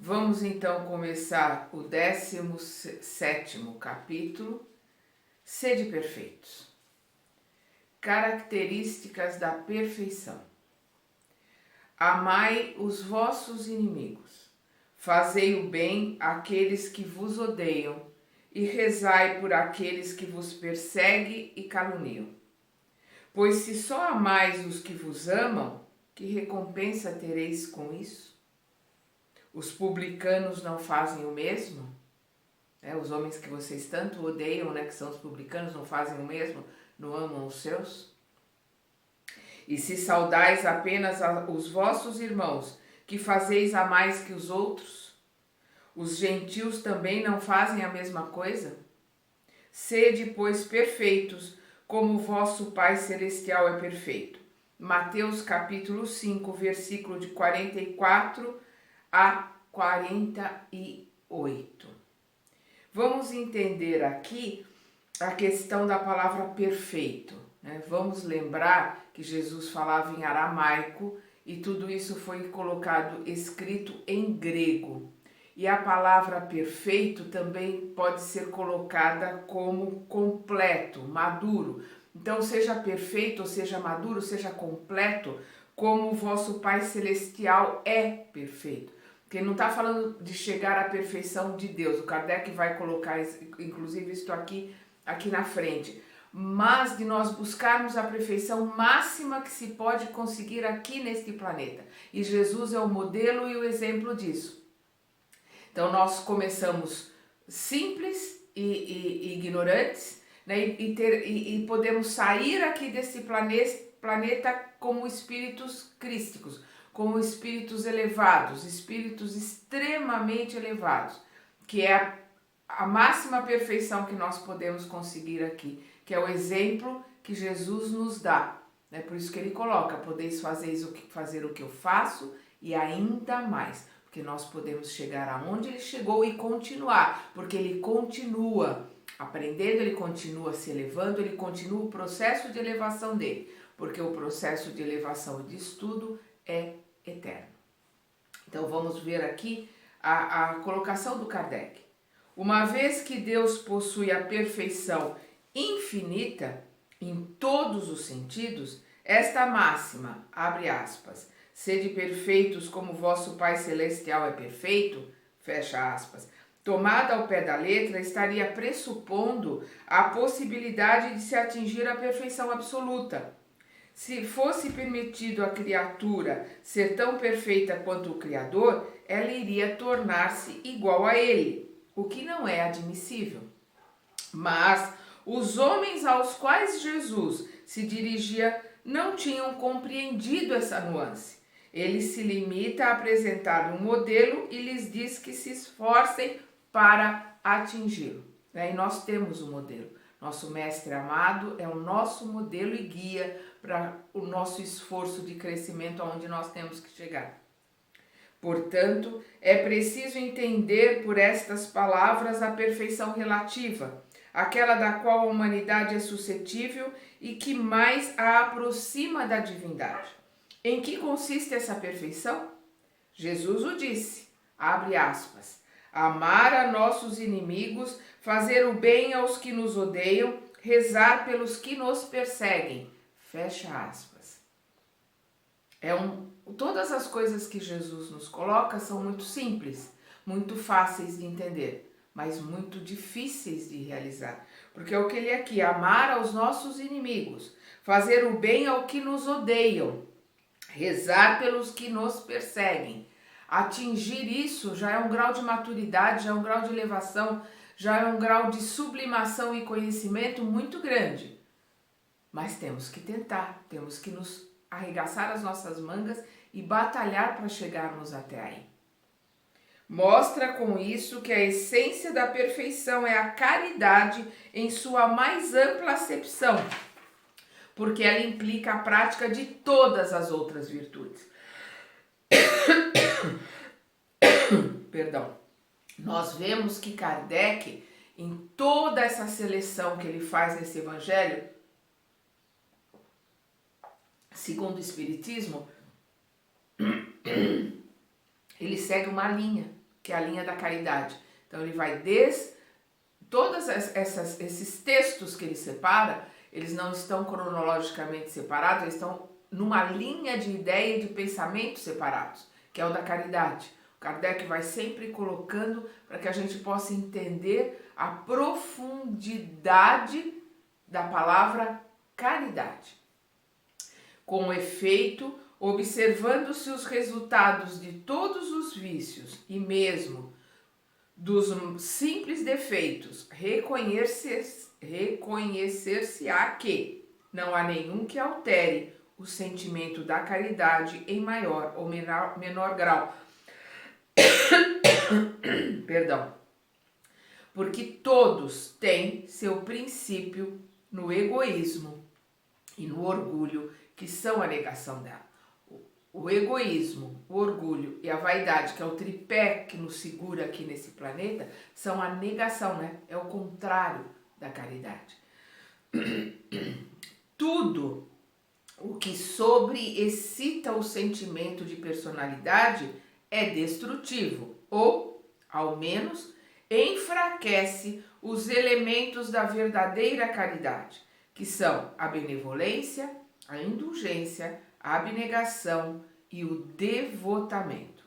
Vamos então começar o 17º capítulo, Sede perfeitos. Características da perfeição. Amai os vossos inimigos, fazei o bem àqueles que vos odeiam e rezai por aqueles que vos perseguem e caluniam. Pois se só amais os que vos amam, que recompensa tereis com isso? Os publicanos não fazem o mesmo? Os homens que vocês tanto odeiam, que são os publicanos, não fazem o mesmo? Não amam os seus? E se saudais apenas os vossos irmãos, que fazeis a mais que os outros? Os gentios também não fazem a mesma coisa? Sede, pois, perfeitos, como o vosso Pai Celestial é perfeito. Mateus capítulo 5, versículo de 44 a 48. Vamos entender aqui a questão da palavra perfeito. Vamos lembrar que Jesus falava em aramaico e tudo isso foi colocado escrito em grego. E a palavra perfeito também pode ser colocada como completo, maduro. Então, seja perfeito, ou seja maduro, seja completo, como o vosso Pai Celestial é perfeito. Porque não está falando de chegar à perfeição de Deus. O Kardec vai colocar, inclusive, isso aqui na frente. Mas de nós buscarmos a perfeição máxima que se pode conseguir aqui neste planeta. E Jesus é o modelo e o exemplo disso. Então, nós começamos simples e ignorantes, e podemos sair aqui desse planeta como espíritos crísticos, como espíritos elevados, espíritos extremamente elevados, que é a máxima perfeição que nós podemos conseguir aqui, que é o exemplo que Jesus nos dá. Por isso que ele coloca, podeis fazer o que eu faço e ainda mais, porque nós podemos chegar aonde ele chegou e continuar, porque ele continua aprendendo, ele continua se elevando, ele continua o processo de elevação dele, porque o processo de elevação e de estudo é eterno. Então vamos ver aqui a colocação do Kardec. Uma vez que Deus possui a perfeição infinita em todos os sentidos, esta máxima, abre aspas, sede perfeitos como vosso Pai Celestial é perfeito, fecha aspas, tomada ao pé da letra, estaria pressupondo a possibilidade de se atingir a perfeição absoluta. Se fosse permitido à criatura ser tão perfeita quanto o Criador, ela iria tornar-se igual a ele, o que não é admissível. Mas os homens aos quais Jesus se dirigia não tinham compreendido essa nuance. Ele se limita a apresentar um modelo e lhes diz que se esforcem para atingi-lo. E nós temos um modelo. Nosso mestre amado é o nosso modelo e guia para o nosso esforço de crescimento aonde nós temos que chegar. Portanto, é preciso entender por estas palavras a perfeição relativa, aquela da qual a humanidade é suscetível e que mais a aproxima da divindade. Em que consiste essa perfeição? Jesus o disse, abre aspas, amar a nossos inimigos, fazer o bem aos que nos odeiam, rezar pelos que nos perseguem, fecha aspas. Todas as coisas que Jesus nos coloca são muito simples, muito fáceis de entender, mas muito difíceis de realizar. Porque é o que ele aqui, amar aos nossos inimigos, fazer o bem ao que nos odeiam, rezar pelos que nos perseguem. Atingir isso já é um grau de maturidade, já é um grau de elevação, já é um grau de sublimação e conhecimento muito grande. Mas temos que tentar, temos que nos arregaçar as nossas mangas e batalhar para chegarmos até aí. Mostra com isso que a essência da perfeição é a caridade em sua mais ampla acepção, porque ela implica a prática de todas as outras virtudes. Perdão. Nós vemos que Kardec, em toda essa seleção que ele faz nesse evangelho, segundo o Espiritismo, ele segue uma linha. que é a linha da caridade. Então ele vai desde todos esses textos que ele separa, eles não estão cronologicamente separados, eles estão numa linha de ideia e de pensamento separados, que é o da caridade. O Kardec vai sempre colocando para que a gente possa entender a profundidade da palavra caridade. Com efeito, observando-se os resultados de todos os vícios e mesmo dos simples defeitos, reconhecer-se-á que não há nenhum que altere o sentimento da caridade em maior ou menor grau. Perdão. Porque todos têm seu princípio no egoísmo e no orgulho, que são a negação dela. O egoísmo, o orgulho e a vaidade, que é o tripé que nos segura aqui nesse planeta, são a negação, né? É o contrário da caridade. Tudo o que sobreexcita o sentimento de personalidade é destrutivo, ou, ao menos, enfraquece os elementos da verdadeira caridade, que são a benevolência, a indulgência, a abnegação e o devotamento.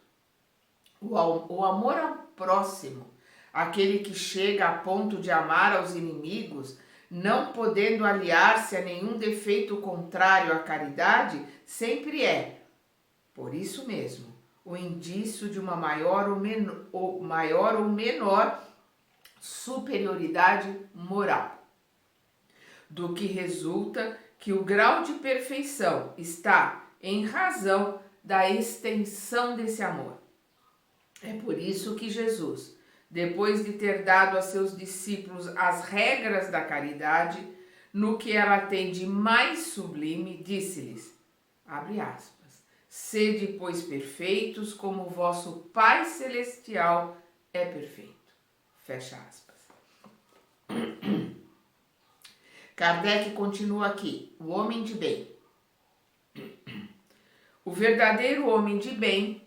O amor ao próximo, aquele que chega a ponto de amar aos inimigos, não podendo aliar-se a nenhum defeito contrário à caridade, sempre é, por isso mesmo, o indício de uma maior ou menor superioridade moral, do que resulta que o grau de perfeição está em razão da extensão desse amor. É por isso que Jesus, depois de ter dado a seus discípulos as regras da caridade, no que ela tem de mais sublime, disse-lhes, abre aspas, sede, pois, perfeitos, como o vosso Pai Celestial é perfeito. Fecha aspas. Kardec continua aqui, o homem de bem. O verdadeiro homem de bem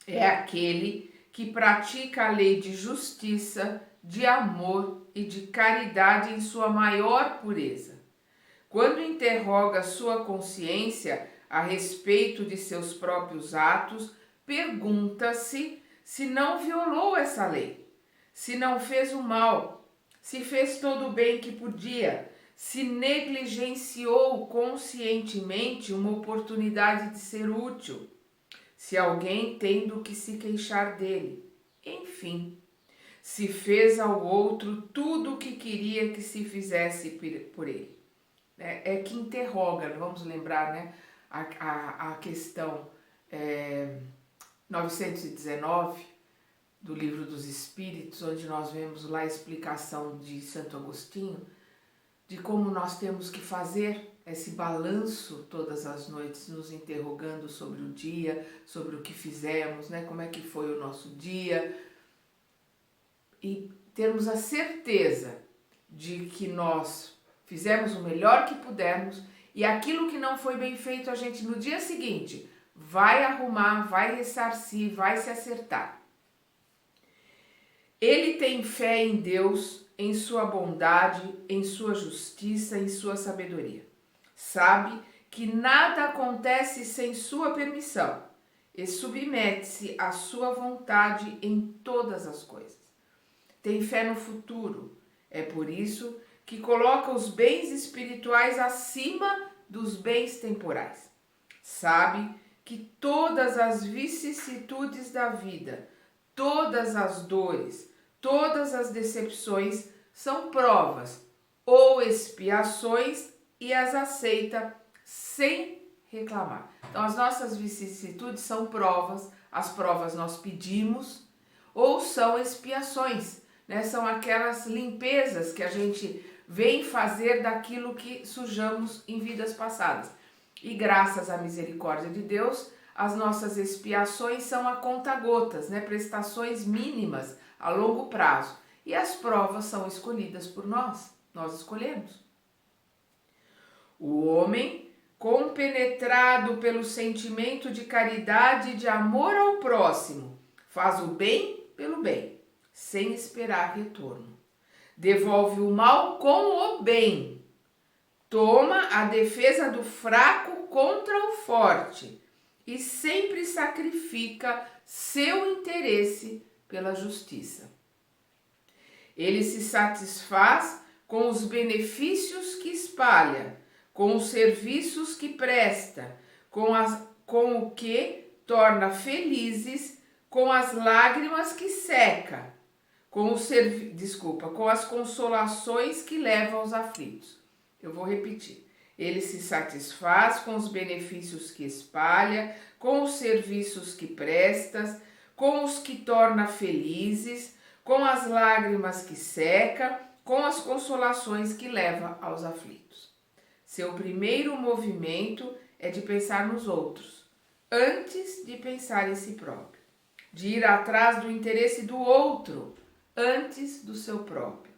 é aquele que pratica a lei de justiça, de amor e de caridade em sua maior pureza. Quando interroga sua consciência a respeito de seus próprios atos, pergunta-se se não violou essa lei, se não fez o mal, se fez todo o bem que podia, se negligenciou conscientemente uma oportunidade de ser útil, se alguém tem do que se queixar dele, enfim, se fez ao outro tudo o que queria que se fizesse por ele. É que interroga, vamos lembrar, né, a questão 919 do Livro dos Espíritos, onde nós vemos lá a explicação de Santo Agostinho, de como nós temos que fazer esse balanço todas as noites, nos interrogando sobre o dia, sobre o que fizemos, né? Como é que foi o nosso dia, e termos a certeza de que nós fizemos o melhor que pudermos e aquilo que não foi bem feito a gente no dia seguinte vai arrumar, vai ressarcir, vai se acertar. Ele tem fé em Deus, em sua bondade, em sua justiça, em sua sabedoria. Sabe que nada acontece sem sua permissão e submete-se à sua vontade em todas as coisas. Tem fé no futuro, é por isso que coloca os bens espirituais acima dos bens temporais. Sabe que todas as vicissitudes da vida, todas as dores, todas as decepções são provas ou expiações e as aceita sem reclamar. Então, as nossas vicissitudes são provas, as provas nós pedimos, ou são expiações, né? São aquelas limpezas que a gente vem fazer daquilo que sujamos em vidas passadas. E graças à misericórdia de Deus, as nossas expiações são a conta-gotas, né? Prestações mínimas a longo prazo. E as provas são escolhidas por nós escolhemos. O homem, compenetrado pelo sentimento de caridade e de amor ao próximo, Faz o bem pelo bem, sem esperar retorno. Devolve o mal com o bem. Toma a defesa do fraco contra o forte e sempre sacrifica seu interesse pela justiça. Ele se satisfaz com os benefícios que espalha, com os serviços que presta, com o que torna felizes, com as lágrimas que seca, com as consolações que leva aos aflitos. Eu vou repetir. Ele se satisfaz com os benefícios que espalha, com os serviços que presta, com os que torna felizes, com as lágrimas que seca, com as consolações que leva aos aflitos. Seu primeiro movimento é de pensar nos outros, antes de pensar em si próprio, de ir atrás do interesse do outro, antes do seu próprio.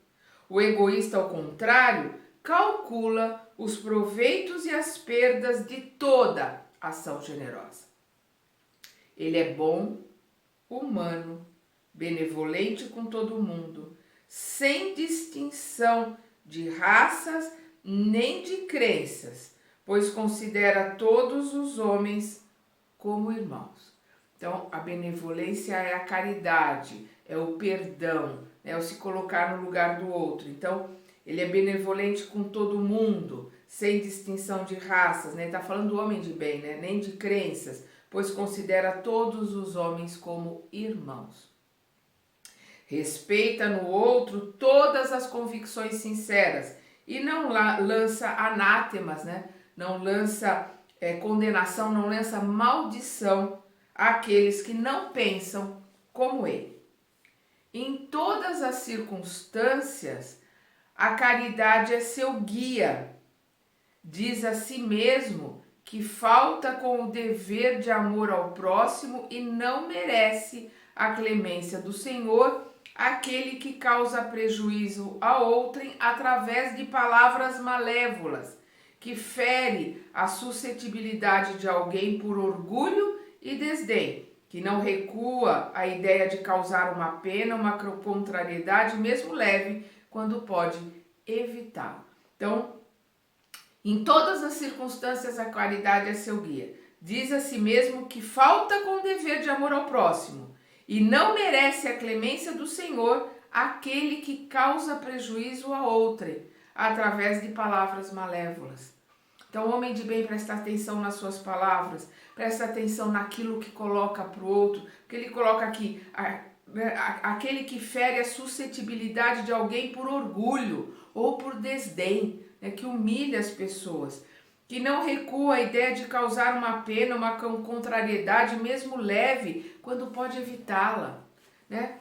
O egoísta, ao contrário, calcula os proveitos e as perdas de toda ação generosa. Ele é bom, humano, benevolente com todo mundo, sem distinção de raças nem de crenças, pois considera todos os homens como irmãos. Então, a benevolência é a caridade, é o perdão, é o se colocar no lugar do outro. Então, ele é benevolente com todo mundo, sem distinção de raças, né? Ele está falando do homem de bem, né? Nem de crenças, pois considera todos os homens como irmãos. Respeita no outro todas as convicções sinceras e não lança anátemas, né? Não lança condenação, não lança maldição àqueles que não pensam como ele. Em todas as circunstâncias, a caridade é seu guia. Diz a si mesmo que falta com o dever de amor ao próximo e não merece a clemência do Senhor aquele que causa prejuízo a outrem através de palavras malévolas, que fere a suscetibilidade de alguém por orgulho e desdém, que não recua à ideia de causar uma pena, uma contrariedade, mesmo leve, quando pode evitá-lo. Então, em todas as circunstâncias, a caridade é seu guia. Diz a si mesmo que falta com o dever de amor ao próximo e não merece a clemência do Senhor aquele que causa prejuízo a outrem, através de palavras malévolas. Então, o homem de bem presta atenção nas suas palavras, presta atenção naquilo que coloca para o outro, porque ele coloca aqui, aquele que fere a suscetibilidade de alguém por orgulho ou por desdém, né, que humilha as pessoas, que não recua a ideia de causar uma pena, uma contrariedade, mesmo leve, quando pode evitá-la, né?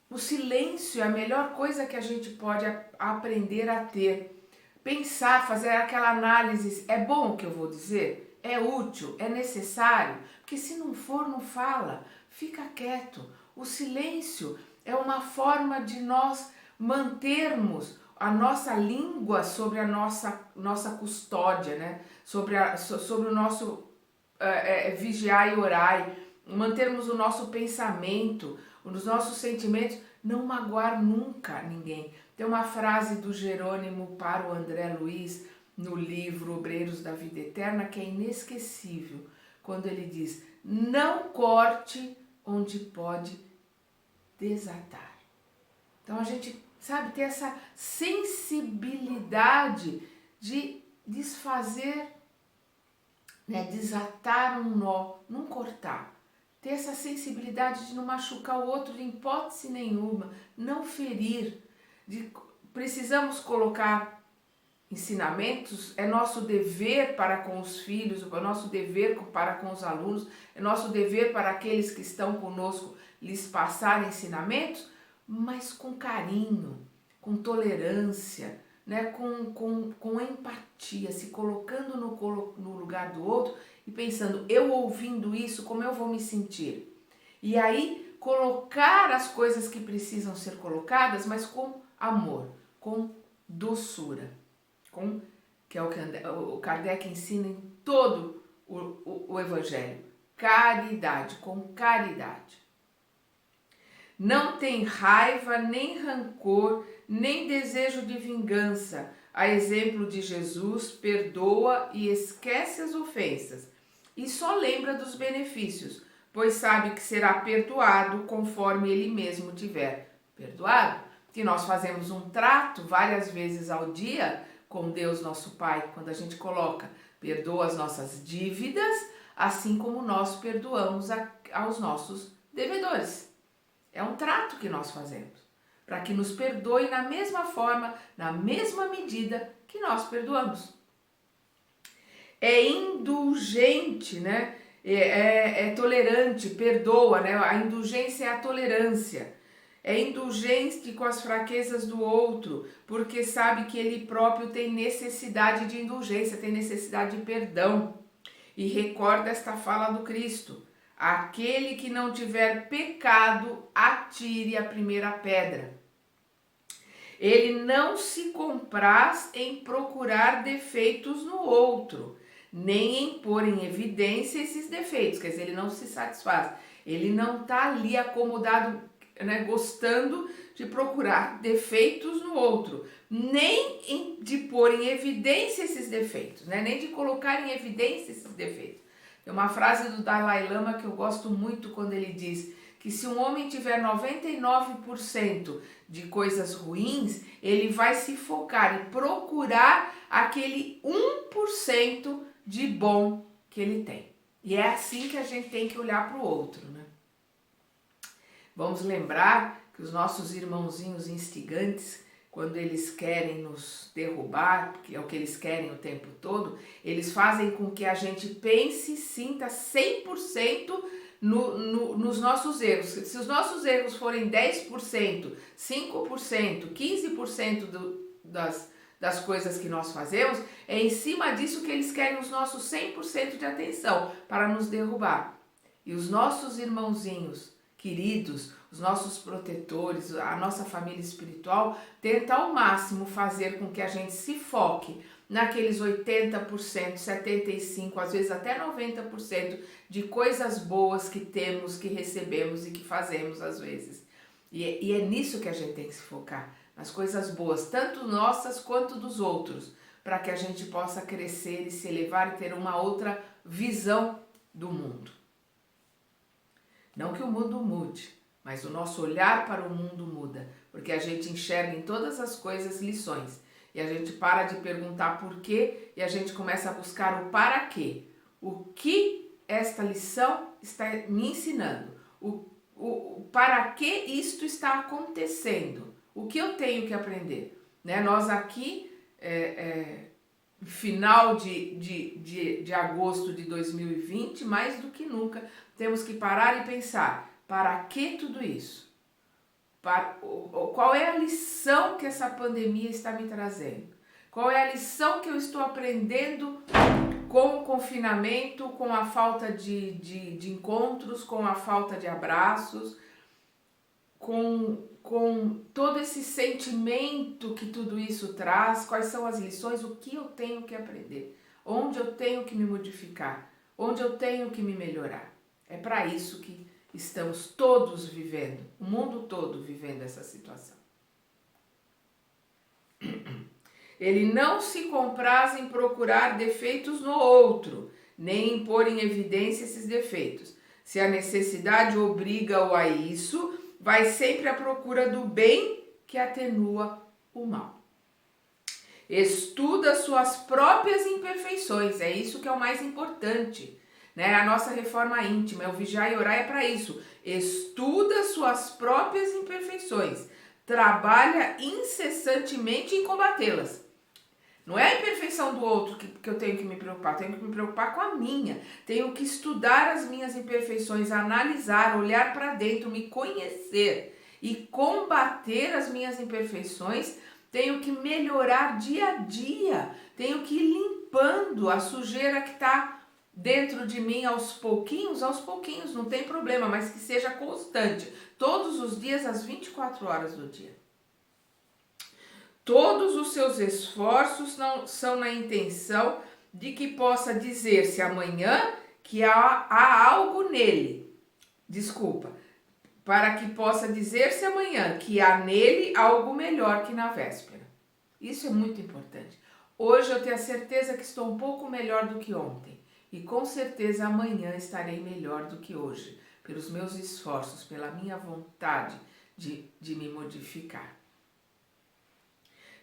O silêncio é a melhor coisa que a gente pode aprender a ter. Pensar, fazer aquela análise, é bom o que eu vou dizer? É útil? É necessário? Porque se não for, não fala, fica quieto. O silêncio é uma forma de nós mantermos a nossa língua sobre a nossa custódia, né? Sobre o nosso vigiar e orar, mantermos o nosso pensamento, os nossos sentimentos, não magoar nunca ninguém. Tem uma frase do Jerônimo para o André Luiz no livro Obreiros da Vida Eterna que é inesquecível, quando ele diz: não corte onde pode desatar. Então a gente sabe ter essa sensibilidade de desfazer, né, desatar um nó, não cortar. Ter essa sensibilidade de não machucar o outro de hipótese nenhuma, não ferir. Precisamos colocar ensinamentos, é nosso dever para com os filhos, é nosso dever para com os alunos, é nosso dever para aqueles que estão conosco lhes passar ensinamentos, mas com carinho, com tolerância, né? com empatia, se colocando no lugar do outro e pensando, eu ouvindo isso, como eu vou me sentir? E aí colocar as coisas que precisam ser colocadas, mas com amor, com doçura, que é o que o Kardec ensina em todo o Evangelho. Caridade, com caridade. Não tem raiva, nem rancor, nem desejo de vingança. A exemplo de Jesus, perdoa e esquece as ofensas. E só lembra dos benefícios, pois sabe que será perdoado conforme ele mesmo tiver perdoado. Que nós fazemos um trato várias vezes ao dia com Deus nosso Pai, quando a gente coloca, perdoa as nossas dívidas, assim como nós perdoamos aos nossos devedores. É um trato que nós fazemos, para que nos perdoe na mesma forma, na mesma medida que nós perdoamos. É indulgente, né? É tolerante, perdoa, né? A indulgência é a tolerância. É indulgente com as fraquezas do outro, porque sabe que ele próprio tem necessidade de indulgência, tem necessidade de perdão. E recorda esta fala do Cristo: aquele que não tiver pecado, atire a primeira pedra. Ele não se compraz em procurar defeitos no outro, nem em pôr em evidência esses defeitos, quer dizer, ele não se satisfaz. Ele não está ali acomodado, né, gostando de procurar defeitos no outro, nem de pôr em evidência esses defeitos, né, nem de colocar em evidência esses defeitos. Tem uma frase do Dalai Lama que eu gosto muito quando ele diz que se um homem tiver 99% de coisas ruins, ele vai se focar e procurar aquele 1% de bom que ele tem. E é assim que a gente tem que olhar para o outro, né? Vamos lembrar que os nossos irmãozinhos instigantes, quando eles querem nos derrubar, que é o que eles querem o tempo todo, eles fazem com que a gente pense e sinta 100% nos nossos erros. Se os nossos erros forem 10%, 5%, 15% das coisas que nós fazemos, é em cima disso que eles querem os nossos 100% de atenção para nos derrubar. E os nossos irmãozinhos queridos, os nossos protetores, a nossa família espiritual, tenta ao máximo fazer com que a gente se foque naqueles 80%, 75%, às vezes até 90% de coisas boas que temos, que recebemos e que fazemos às vezes. E é nisso que a gente tem que se focar, nas coisas boas, tanto nossas quanto dos outros, para que a gente possa crescer e se elevar e ter uma outra visão do mundo. Não que o mundo mude, mas o nosso olhar para o mundo muda, porque a gente enxerga em todas as coisas lições. E a gente para de perguntar por quê e a gente começa a buscar o para quê. O que esta lição está me ensinando? Para que isto está acontecendo? O que eu tenho que aprender? Né? Nós aqui, final de agosto de 2020, mais do que nunca, temos que parar e pensar, para que tudo isso? Qual é a lição que essa pandemia está me trazendo? Qual é a lição que eu estou aprendendo com o confinamento, com a falta de encontros, com a falta de abraços, com todo esse sentimento que tudo isso traz? Quais são as lições? O que eu tenho que aprender? Onde eu tenho que me modificar? Onde eu tenho que me melhorar? É para isso que estamos todos vivendo, o mundo todo vivendo essa situação. Ele não se compraz em procurar defeitos no outro, nem em pôr em evidência esses defeitos. Se a necessidade obriga-o a isso, vai sempre à procura do bem que atenua o mal. Estuda suas próprias imperfeições, é isso que é o mais importante. Né? A nossa reforma íntima, o vigiar e orar é para isso. Estuda suas próprias imperfeições, trabalha incessantemente em combatê-las. Não é a imperfeição do outro que eu tenho que me preocupar, eu tenho que me preocupar com a minha. Tenho que estudar as minhas imperfeições, analisar, olhar para dentro, me conhecer e combater as minhas imperfeições. Tenho que melhorar dia a dia, tenho que ir limpando a sujeira que está dentro de mim aos pouquinhos, não tem problema, mas que seja constante, todos os dias, às 24 horas do dia. Todos os seus esforços são na intenção de que possa dizer-se amanhã que há algo nele. para que possa dizer-se amanhã que há nele algo melhor que na véspera. Isso é muito importante. Hoje eu tenho a certeza que estou um pouco melhor do que ontem. E com certeza amanhã estarei melhor do que hoje, pelos meus esforços, pela minha vontade de me modificar.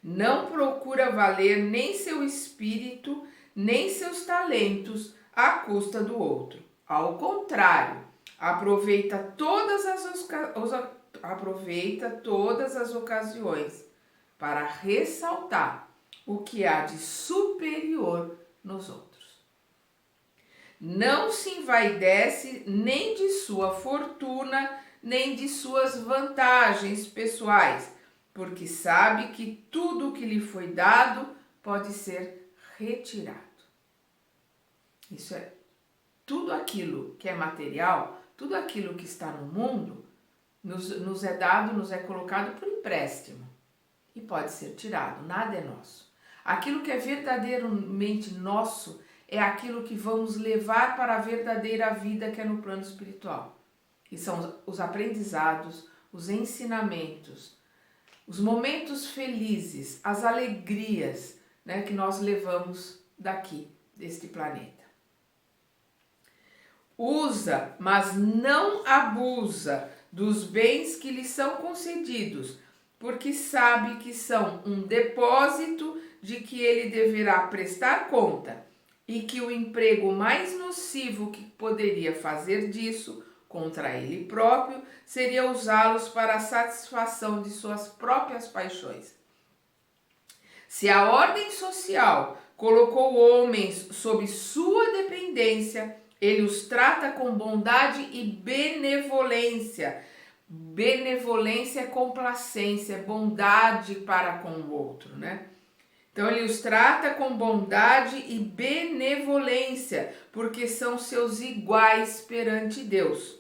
Não procura valer nem seu espírito, nem seus talentos à custa do outro. Ao contrário, aproveita todas as ocasiões para ressaltar o que há de superior nos outros. Não se envaidece nem de sua fortuna, nem de suas vantagens pessoais, porque sabe que tudo o que lhe foi dado pode ser retirado. Isso é tudo aquilo que é material, tudo aquilo que está no mundo, nos é dado, nos é colocado por empréstimo e pode ser tirado, nada é nosso. Aquilo que é verdadeiramente nosso é aquilo que vamos levar para a verdadeira vida que é no plano espiritual. E são os aprendizados, os ensinamentos, os momentos felizes, as alegrias, né, que nós levamos daqui, deste planeta. Usa, mas não abusa dos bens que lhe são concedidos, porque sabe que são um depósito de que ele deverá prestar conta e que o emprego mais nocivo que poderia fazer disso contra ele próprio seria usá-los para a satisfação de suas próprias paixões. Se a ordem social colocou homens sob sua dependência, ele os trata com bondade e benevolência. Benevolência é complacência, é bondade para com o outro, né? Então ele os trata com bondade e benevolência, porque são seus iguais perante Deus.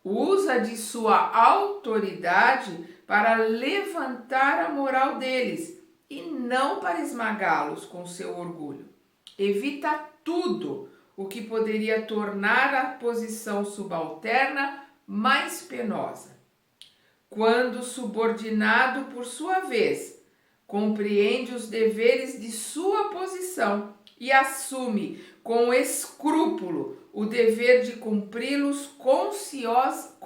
Usa de sua autoridade para levantar a moral deles e não para esmagá-los com seu orgulho. Evita tudo o que poderia tornar a posição subalterna mais penosa. Quando subordinado por sua vez, compreende os deveres de sua posição e assume com escrúpulo o dever de cumpri-los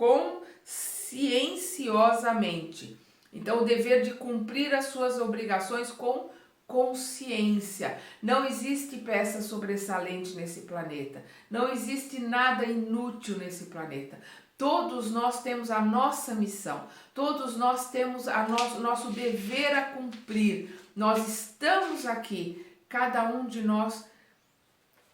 conscienciosamente. Então, o dever de cumprir as suas obrigações com consciência. Não existe peça sobressalente nesse planeta. Não existe nada inútil nesse planeta. Todos nós temos a nossa missão, todos nós temos nosso dever a cumprir. Nós estamos aqui, cada um de nós,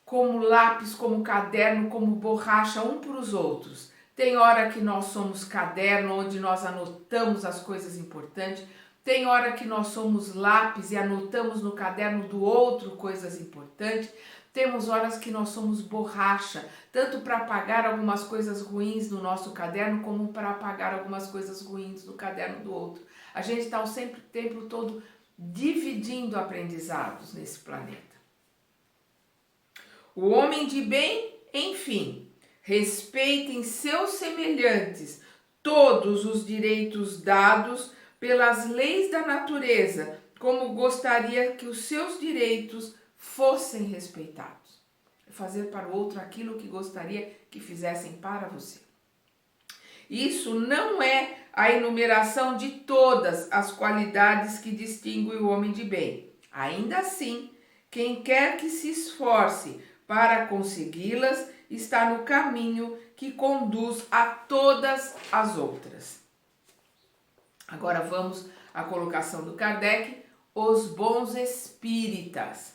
como lápis, como caderno, como borracha, um para os outros. Tem hora que nós somos caderno, onde nós anotamos as coisas importantes. Tem hora que nós somos lápis e anotamos no caderno do outro coisas importantes. Temos horas que nós somos borracha, tanto para apagar algumas coisas ruins no nosso caderno, como para apagar algumas coisas ruins no caderno do outro. A gente está sempre o tempo todo dividindo aprendizados nesse planeta. O homem de bem, enfim, respeitem seus semelhantes todos os direitos dados pelas leis da natureza, como gostaria que os seus direitos fossem respeitados. Fazer para o outro aquilo que gostaria que fizessem para você. Isso não é a enumeração de todas as qualidades que distinguem o homem de bem. Ainda assim, quem quer que se esforce para consegui-las está no caminho que conduz a todas as outras. Agora vamos à colocação do Kardec, os bons espíritas.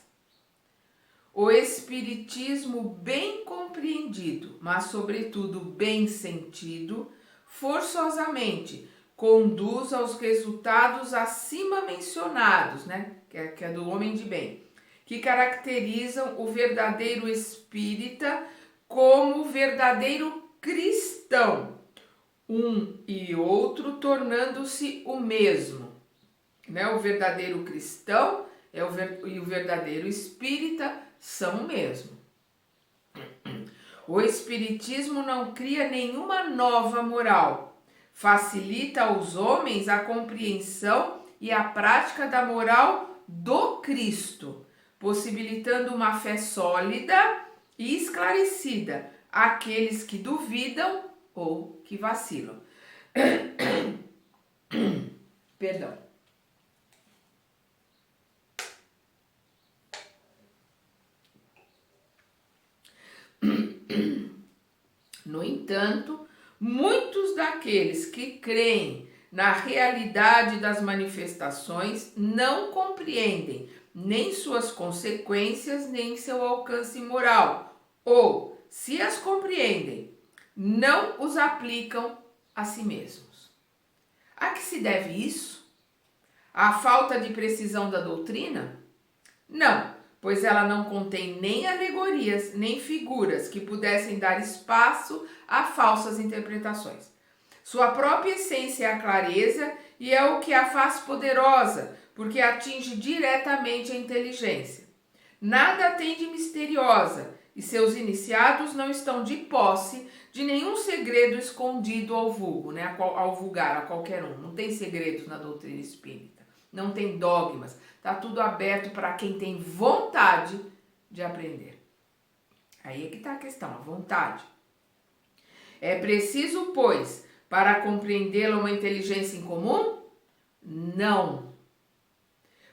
O espiritismo bem compreendido, mas sobretudo bem sentido, forçosamente conduz aos resultados acima mencionados, né? Que é do homem de bem, que caracterizam o verdadeiro espírita como o verdadeiro cristão, um e outro tornando-se o mesmo, né? O verdadeiro cristão e o verdadeiro espírita são o mesmo. O Espiritismo não cria nenhuma nova moral. Facilita aos homens a compreensão e a prática da moral do Cristo, possibilitando uma fé sólida e esclarecida àqueles que duvidam ou que vacilam. Perdão. No entanto, muitos daqueles que creem na realidade das manifestações não compreendem nem suas consequências, nem seu alcance moral, ou, se as compreendem, não os aplicam a si mesmos. A que se deve isso? À falta de precisão da doutrina? Não, pois ela não contém nem alegorias, nem figuras que pudessem dar espaço a falsas interpretações. Sua própria essência é a clareza e é o que a faz poderosa, porque atinge diretamente a inteligência. Nada tem de misteriosa, e seus iniciados não estão de posse de nenhum segredo escondido ao vulgo, ao vulgar, a qualquer um. Não tem segredos na doutrina espírita, não tem dogmas, está tudo aberto para quem tem vontade de aprender. Aí é que está a questão, a vontade. É preciso, pois, para compreendê-la uma inteligência em comum? Não.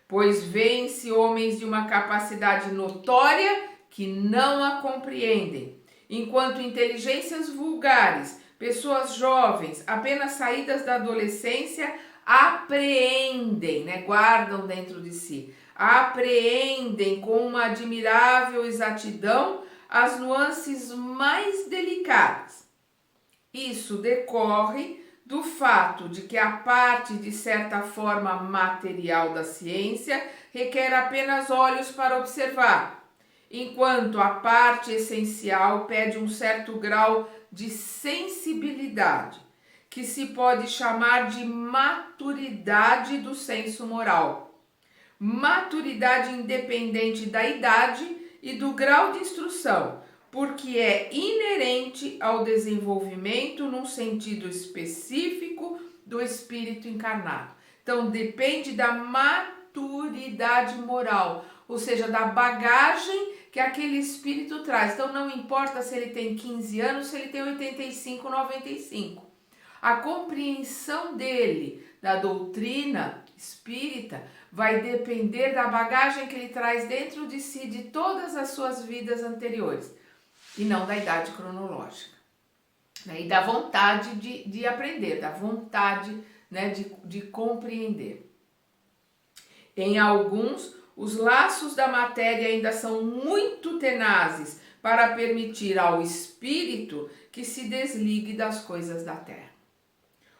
Pois vêem-se homens de uma capacidade notória que não a compreendem, enquanto inteligências vulgares, pessoas jovens, apenas saídas da adolescência, apreendem, guardam dentro de si, apreendem com uma admirável exatidão as nuances mais delicadas. Isso decorre do fato de que a parte de certa forma material da ciência requer apenas olhos para observar, enquanto a parte essencial pede um certo grau de sensibilidade, que se pode chamar de maturidade do senso moral. Maturidade independente da idade e do grau de instrução, porque é inerente ao desenvolvimento num sentido específico do espírito encarnado. Então, depende da maturidade moral, ou seja, da bagagem que aquele espírito traz. Então, não importa se ele tem 15 anos, se ele tem 85, 95. A compreensão dele da doutrina espírita vai depender da bagagem que ele traz dentro de si de todas as suas vidas anteriores, e não da idade cronológica, e da vontade de aprender, da vontade de compreender. Em alguns, os laços da matéria ainda são muito tenazes para permitir ao espírito que se desligue das coisas da terra.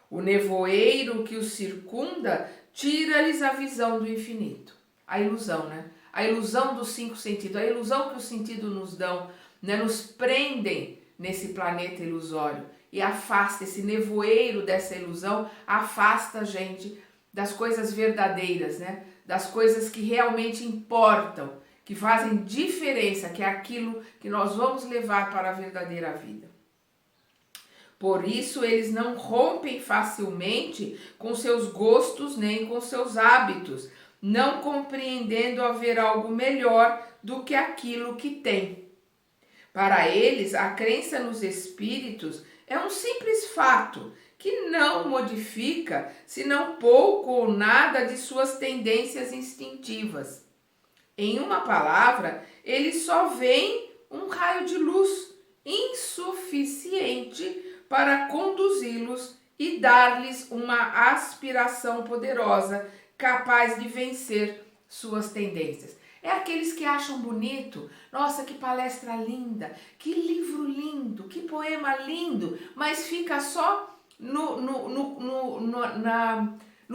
O nevoeiro que os circunda tira-lhes a visão do infinito. A ilusão, A ilusão dos 5 sentidos, a ilusão que os sentidos nos dão, nos prendem nesse planeta ilusório e afasta, esse nevoeiro dessa ilusão afasta a gente das coisas verdadeiras, das coisas que realmente importam, que fazem diferença, que é aquilo que nós vamos levar para a verdadeira vida. Por isso, eles não rompem facilmente com seus gostos nem com seus hábitos, não compreendendo haver algo melhor do que aquilo que têm. Para eles, a crença nos espíritos é um simples fato que não modifica, senão pouco ou nada, de suas tendências instintivas. Em uma palavra, eles só veem um raio de luz insuficiente para conduzi-los e dar-lhes uma aspiração poderosa capaz de vencer suas tendências. É aqueles que acham bonito, nossa, que palestra linda, que livro lindo, que poema lindo, mas fica só no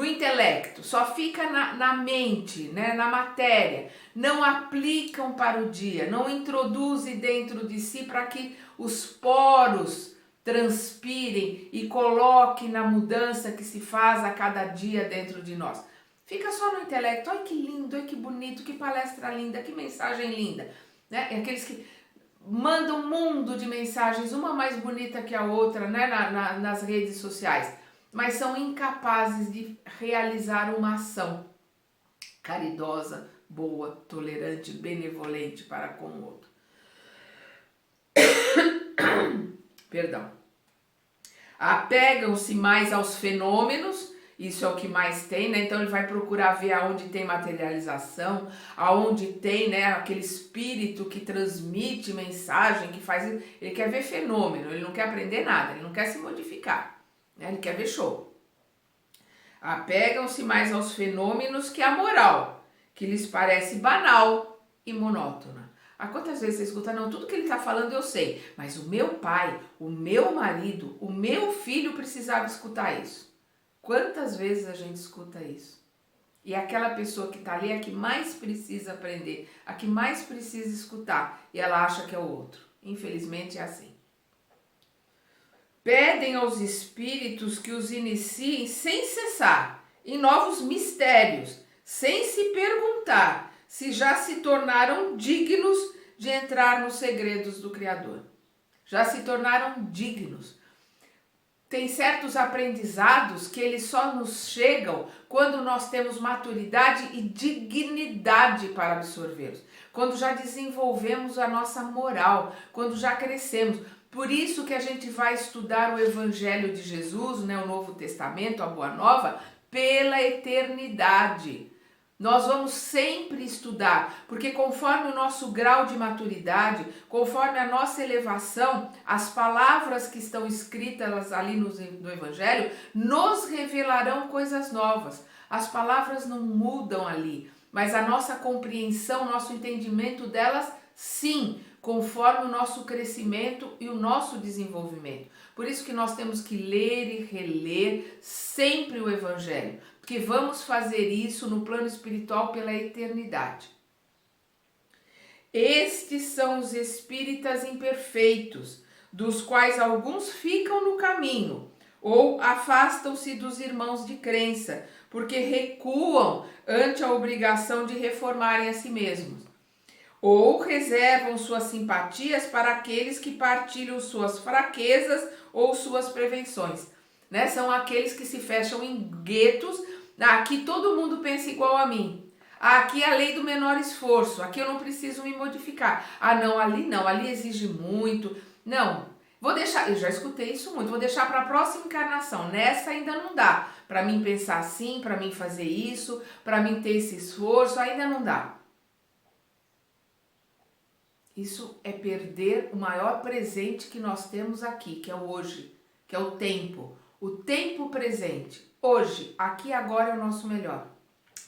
intelecto, só fica na mente, na matéria, não aplicam para o dia, não introduzem dentro de si para que os poros transpirem e coloquem na mudança que se faz a cada dia dentro de nós. Fica só no intelecto, ai que lindo, ai que bonito, que palestra linda, que mensagem linda. É aqueles que manda um mundo de mensagens, uma mais bonita que a outra, né, nas redes sociais, mas são incapazes de realizar uma ação caridosa, boa, tolerante, benevolente para com o outro. Perdão. Apegam-se mais aos fenômenos, isso é o que mais tem, né? Então ele vai procurar ver aonde tem materialização, aonde tem, né, aquele espírito que transmite mensagem, que faz. Ele quer ver fenômeno, ele não quer aprender nada, ele não quer se modificar, né? Ele quer ver show. Apegam-se mais aos fenômenos que à moral, que lhes parece banal e monótona. Há quantas vezes você escuta, não, tudo que ele está falando eu sei, mas o meu pai, o meu marido, o meu filho precisava escutar isso. Quantas vezes a gente escuta isso? E aquela pessoa que está ali é a que mais precisa aprender, a que mais precisa escutar, e ela acha que é o outro. Infelizmente é assim. Pedem aos espíritos que os iniciem sem cessar em novos mistérios, sem se perguntar se já se tornaram dignos de entrar nos segredos do Criador. Já se tornaram dignos. Tem certos aprendizados que eles só nos chegam quando nós temos maturidade e dignidade para absorvê-los. Quando já desenvolvemos a nossa moral, quando já crescemos. Por isso que a gente vai estudar o Evangelho de Jesus, né, o Novo Testamento, a Boa Nova, pela eternidade. Nós vamos sempre estudar, porque conforme o nosso grau de maturidade, conforme a nossa elevação, as palavras que estão escritas ali no Evangelho nos revelarão coisas novas. As palavras não mudam ali, mas a nossa compreensão, nosso entendimento delas, sim, conforme o nosso crescimento e o nosso desenvolvimento. Por isso que nós temos que ler e reler sempre o Evangelho, porque vamos fazer isso no plano espiritual pela eternidade. Estes são os espíritas imperfeitos, dos quais alguns ficam no caminho ou afastam-se dos irmãos de crença, porque recuam ante a obrigação de reformarem a si mesmos, ou reservam suas simpatias para aqueles que partilham suas fraquezas ou suas prevenções, né? São aqueles que se fecham em guetos. Aqui todo mundo pensa igual a mim. Aqui é a lei do menor esforço. Aqui eu não preciso me modificar. Ah, não, ali exige muito. Não, vou deixar, eu já escutei isso muito, vou deixar para a próxima encarnação. Nessa ainda não dá. Para mim pensar assim, para mim fazer isso, para mim ter esse esforço, ainda não dá. Isso é perder o maior presente que nós temos aqui, que é o hoje, que é o tempo presente. Hoje, aqui agora é o nosso melhor.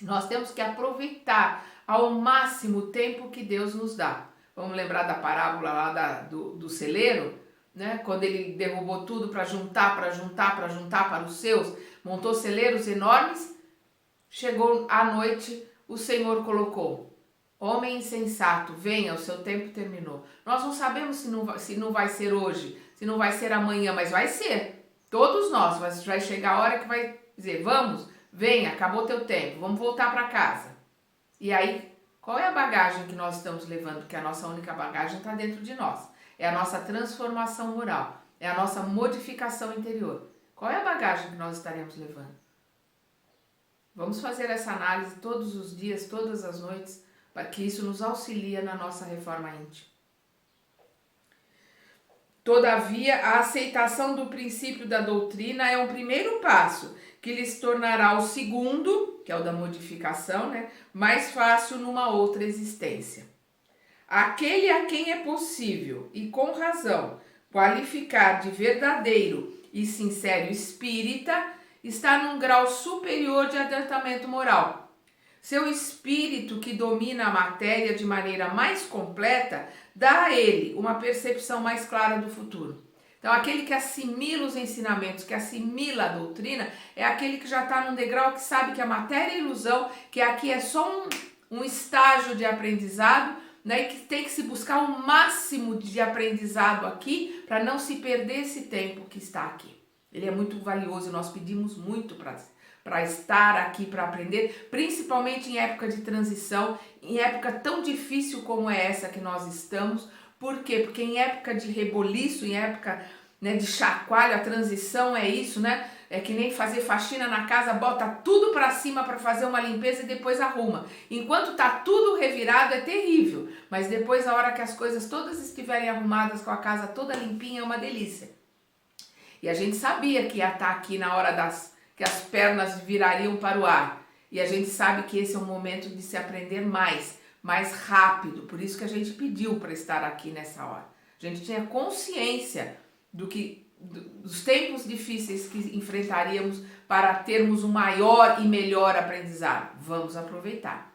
Nós temos que aproveitar ao máximo o tempo que Deus nos dá. Vamos lembrar da parábola lá do celeiro, né? Quando ele derrubou tudo para juntar para os seus, montou celeiros enormes, chegou à noite, o Senhor colocou: homem insensato, venha, o seu tempo terminou. Nós não sabemos se não vai ser hoje, se não vai ser amanhã, mas vai ser. Todos nós, vai chegar a hora que vai dizer: vamos, venha, acabou teu tempo, vamos voltar para casa. E aí, qual é a bagagem que nós estamos levando? Porque a nossa única bagagem está dentro de nós. É a nossa transformação moral, é a nossa modificação interior. Qual é a bagagem que nós estaremos levando? Vamos fazer essa análise todos os dias, todas as noites, para que isso nos auxilie na nossa reforma íntima. Todavia, a aceitação do princípio da doutrina é um primeiro passo, que lhes tornará o segundo, que é o da modificação, né, mais fácil numa outra existência. Aquele a quem é possível, e com razão, qualificar de verdadeiro e sincero espírita, está num grau superior de adiantamento moral. Seu espírito, que domina a matéria de maneira mais completa, dá a ele uma percepção mais clara do futuro. Então, aquele que assimila os ensinamentos, que assimila a doutrina, é aquele que já está num degrau que sabe que a matéria é ilusão, que aqui é só um estágio de aprendizado, né, e que tem que se buscar o máximo de aprendizado aqui para não se perder esse tempo que está aqui. Ele é muito valioso e nós pedimos muito para estar aqui, para aprender, principalmente em época de transição, em época tão difícil como é essa que nós estamos, Por quê? Porque em época de reboliço, em época, né, de chacoalho, a transição é isso, né? É que nem fazer faxina na casa, bota tudo para cima para fazer uma limpeza e depois arruma. Enquanto tá tudo revirado é terrível, mas depois a hora que as coisas todas estiverem arrumadas, com a casa toda limpinha, é uma delícia. E a gente sabia que ia estar aqui na hora que as pernas virariam para o ar. E a gente sabe que esse é um momento de se aprender mais rápido. Por isso que a gente pediu para estar aqui nessa hora. A gente tinha consciência dos tempos difíceis que enfrentaríamos para termos um maior e melhor aprendizado. Vamos aproveitar.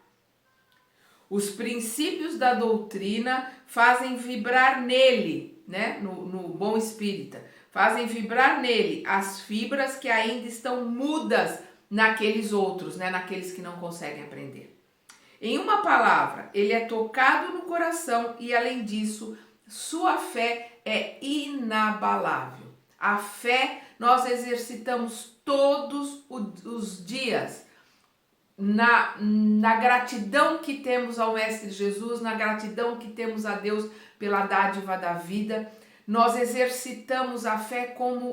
Os princípios da doutrina fazem vibrar nele, né, no bom espírita, fazem vibrar nele as fibras que ainda estão mudas naqueles outros, né, naqueles que não conseguem aprender. Em uma palavra, ele é tocado no coração e, além disso, sua fé é inabalável. A fé nós exercitamos todos os dias na gratidão que temos ao Mestre Jesus, na gratidão que temos a Deus pela dádiva da vida. Nós exercitamos a fé como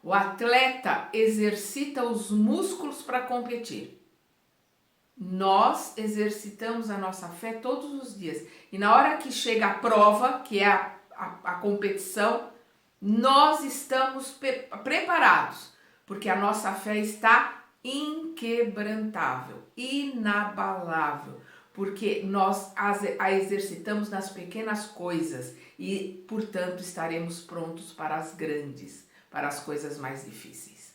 o atleta exercita os músculos para competir. Nós exercitamos a nossa fé todos os dias. E na hora que chega a prova, que é a competição, nós estamos preparados, porque a nossa fé está inquebrantável, inabalável, porque nós a exercitamos nas pequenas coisas e, portanto, estaremos prontos para as grandes, para as coisas mais difíceis.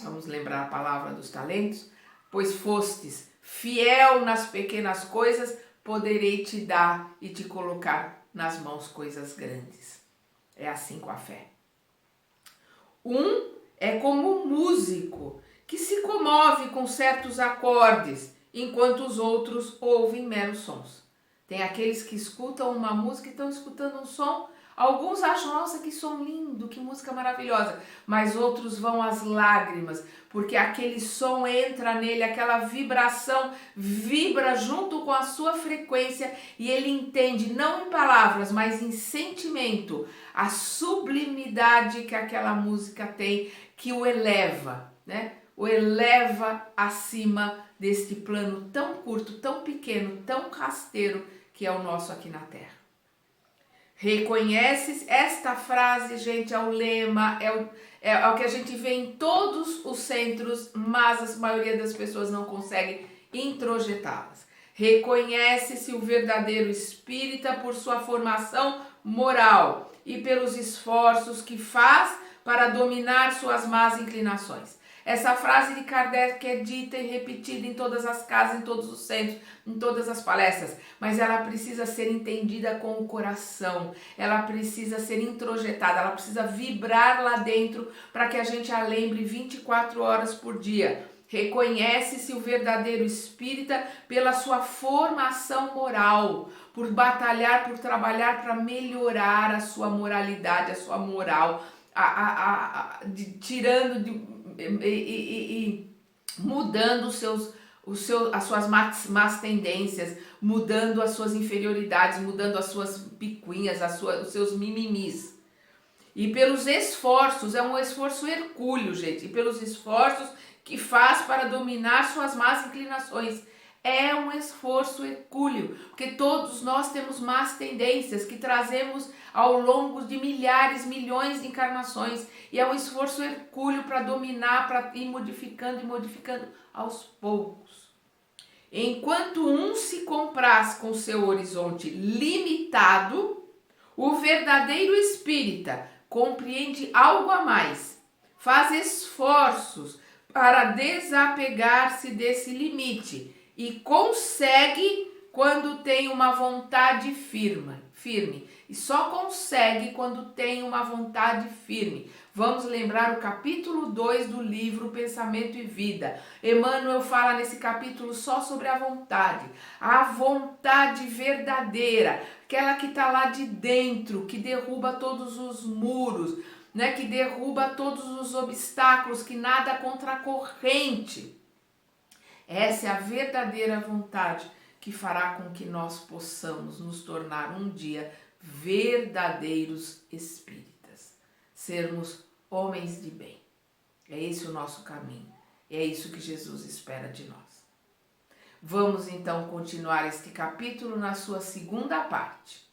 Vamos lembrar a palavra dos talentos? Pois fostes fiel nas pequenas coisas, poderei te dar e te colocar nas mãos coisas grandes. É assim com a fé. Um é como um músico que se comove com certos acordes, enquanto os outros ouvem meros sons. Tem aqueles que escutam uma música e estão escutando um som. Alguns acham, nossa, que som lindo, que música maravilhosa. Mas outros vão às lágrimas, porque aquele som entra nele, aquela vibração vibra junto com a sua frequência e ele entende, não em palavras, mas em sentimento, a sublimidade que aquela música tem, que o eleva, né? O eleva acima deste plano tão curto, tão pequeno, tão rasteiro que é o nosso aqui na Terra. Reconheces? Esta frase, gente, é o lema, é o que a gente vê em todos os centros, mas a maioria das pessoas não consegue introjetá-las. Reconhece-se o verdadeiro espírita por sua formação moral e pelos esforços que faz para dominar suas más inclinações. Essa frase de Kardec é dita e repetida em todas as casas, em todos os centros, em todas as palestras, mas ela precisa ser entendida com o coração, ela precisa ser introjetada, ela precisa vibrar lá dentro para que a gente a lembre 24 horas por dia. Reconhece-se o verdadeiro espírita pela sua formação moral, por batalhar, por trabalhar para melhorar a sua moralidade, a sua moral, mudando as suas más tendências, mudando as suas inferioridades, mudando as suas picuinhas, os seus mimimis. E pelos esforços, é um esforço hercúleo, gente, e pelos esforços que faz para dominar suas más inclinações. É um esforço hercúleo, porque todos nós temos más tendências que trazemos ao longo de milhares, milhões de encarnações. E é um esforço hercúleo para dominar, para ir modificando e modificando aos poucos. Enquanto um se compraz com seu horizonte limitado, o verdadeiro espírita compreende algo a mais, faz esforços para desapegar-se desse limite e consegue quando tem uma vontade firme. E só consegue quando tem uma vontade firme. Vamos lembrar o capítulo 2 do livro Pensamento e Vida. Emmanuel fala nesse capítulo só sobre a vontade verdadeira, aquela que está lá de dentro, que derruba todos os muros, né? Que derruba todos os obstáculos, que nada contra a corrente. Essa é a verdadeira vontade que fará com que nós possamos nos tornar um dia verdadeiros espíritas, sermos homens de bem. É esse o nosso caminho, é isso que Jesus espera de nós. Vamos então continuar este capítulo na sua segunda parte.